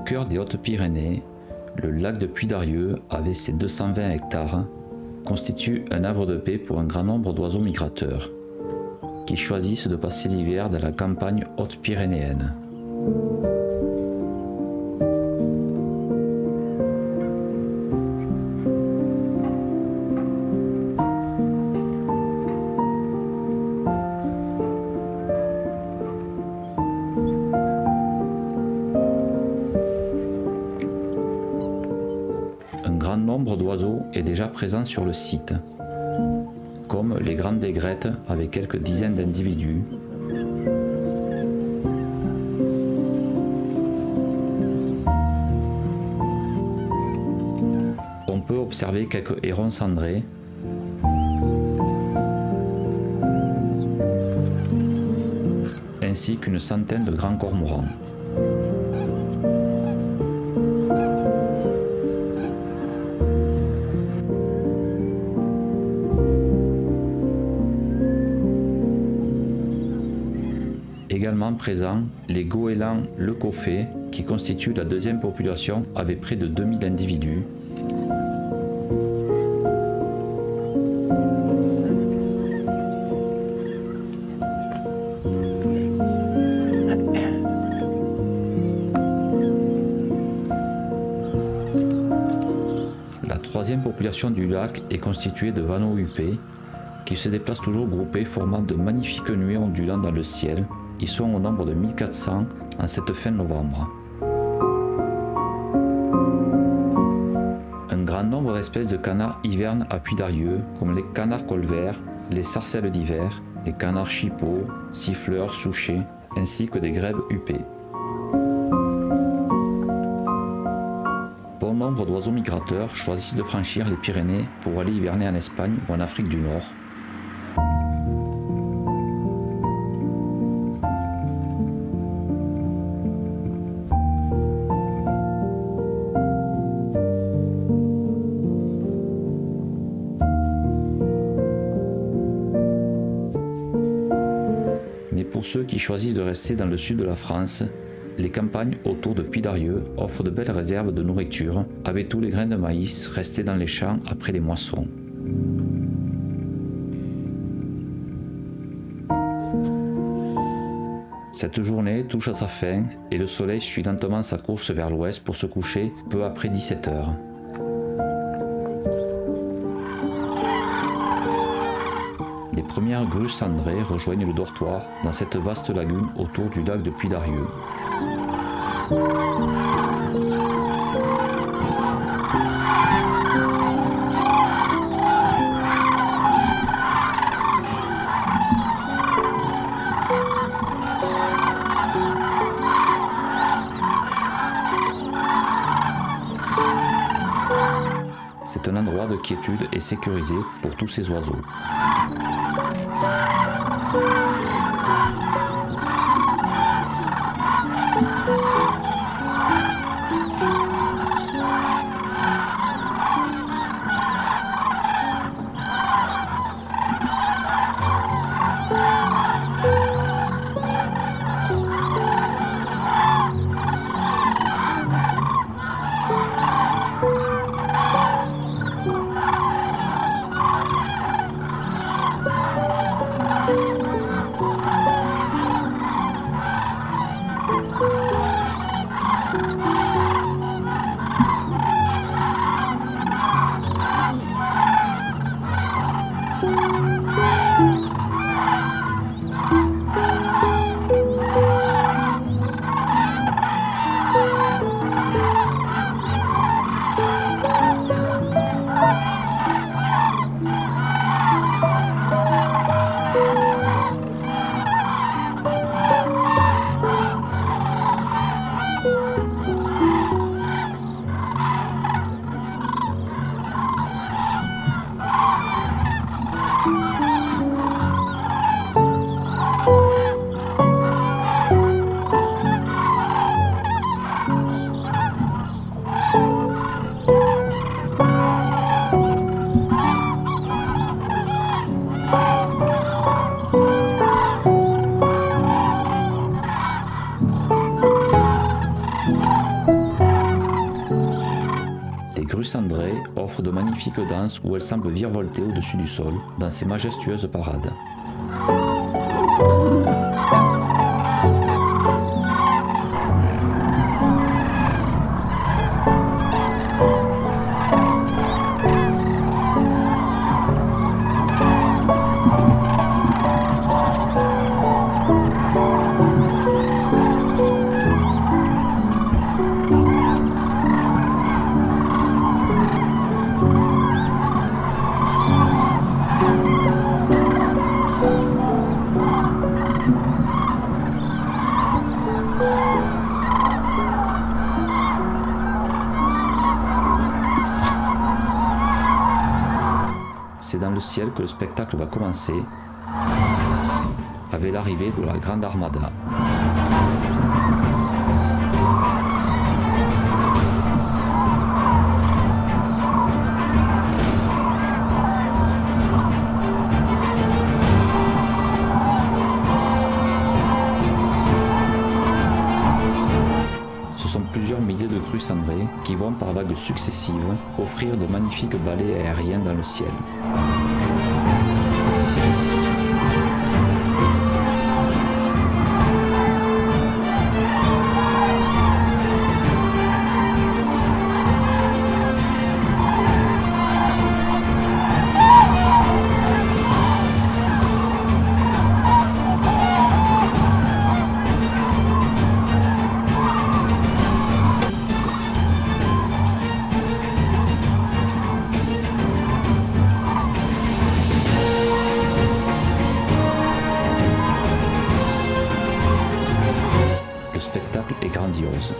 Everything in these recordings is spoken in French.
cœur des Hautes-Pyrénées, le lac de Puy-d'Arieux, avec ses 220 hectares, constitue un havre de paix pour un grand nombre d'oiseaux migrateurs, qui choisissent de passer l'hiver dans la campagne haute-pyrénéenne. Un grand nombre d'oiseaux est déjà présent sur le site, comme les grandes aigrettes avec quelques dizaines d'individus, on peut observer quelques hérons cendrés, ainsi qu'une centaine de grands cormorans. Également présents les goélands leucophées qui constituent la deuxième population avec près de 2000 individus. La troisième population du lac est constituée de vanneaux huppés qui se déplacent toujours groupés formant de magnifiques nuées ondulant dans le ciel. Ils sont au nombre de 1400 en cette fin novembre. Un grand nombre d'espèces de canards hivernent à Puy-d'Arieux, comme les canards colverts, les sarcelles d'hiver, les canards chippeaux, siffleurs, souchets, ainsi que des grèbes huppées. Bon nombre d'oiseaux migrateurs choisissent de franchir les Pyrénées pour aller hiverner en Espagne ou en Afrique du Nord. Mais pour ceux qui choisissent de rester dans le sud de la France, les campagnes autour de Puy-d'Arieux offrent de belles réserves de nourriture avec tous les grains de maïs restés dans les champs après les moissons. Cette journée touche à sa fin et le soleil suit lentement sa course vers l'ouest pour se coucher peu après 17 heures. Les premières grues cendrées rejoignent le dortoir dans cette vaste lagune autour du lac de Puy-d'Arieux. C'est un endroit de quiétude et sécurisé pour tous ces oiseaux. Grue cendrée offre de magnifiques danses où elle semble virevolter au-dessus du sol dans ses majestueuses parades. C'est dans le ciel que le spectacle va commencer, avec l'arrivée de la Grande Armada. Ce sont plusieurs milliers de grues cendrées qui vont par vagues successives offrir de magnifiques ballets aériens dans le ciel. Le spectacle est grandiose.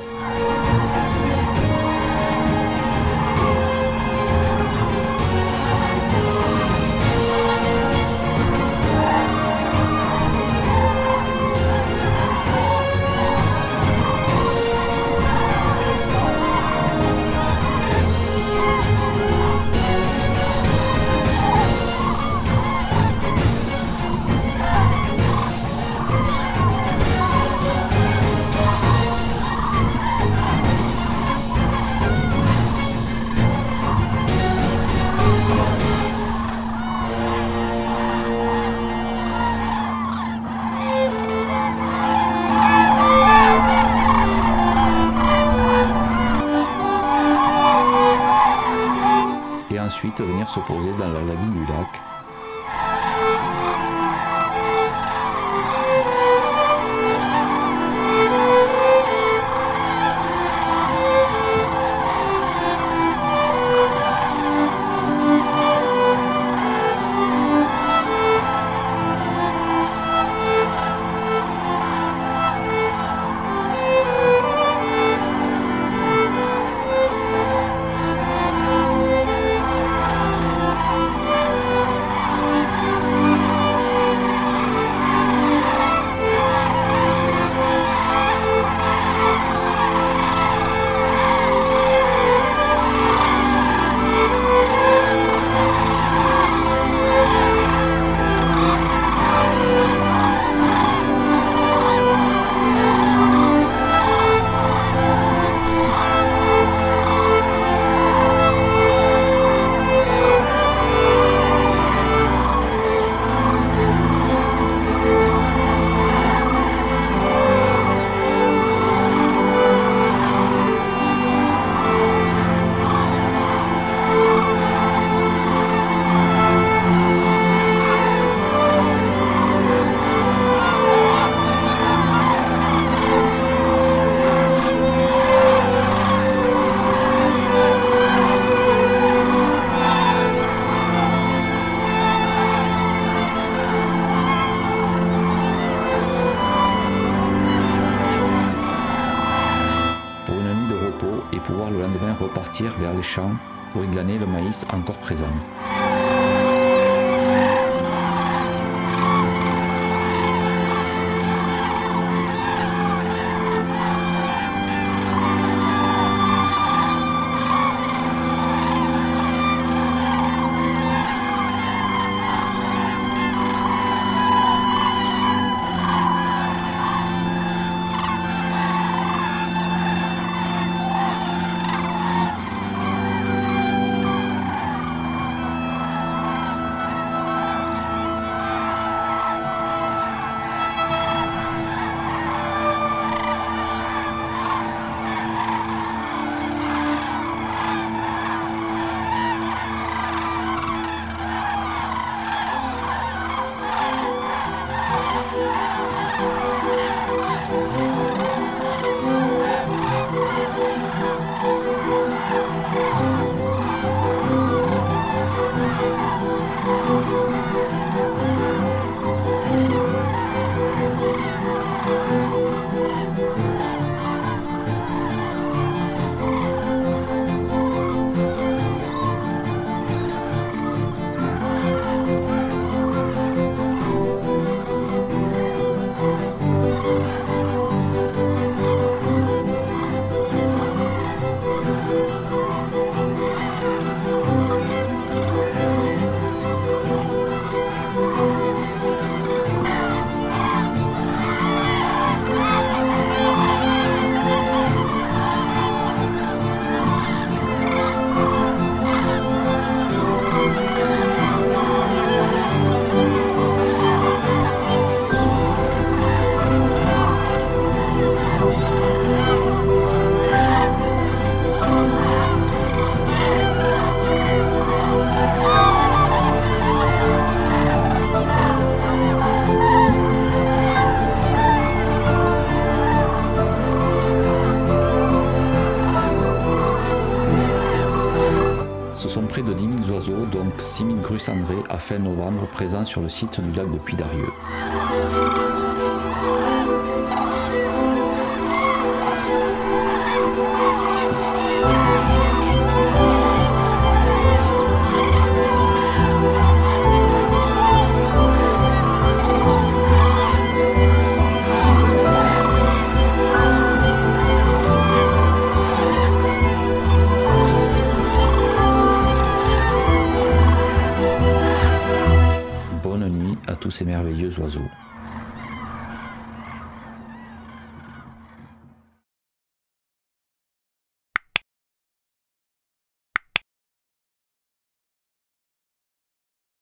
Et ensuite venir se poser dans la lagune du lac. Et pouvoir le lendemain repartir vers les champs pour y glaner le maïs encore présent. phoque Simigrus andré à fin novembre présent sur le site du lac de Puydarieux. Bonne nuit à tous ces merveilleux oiseaux.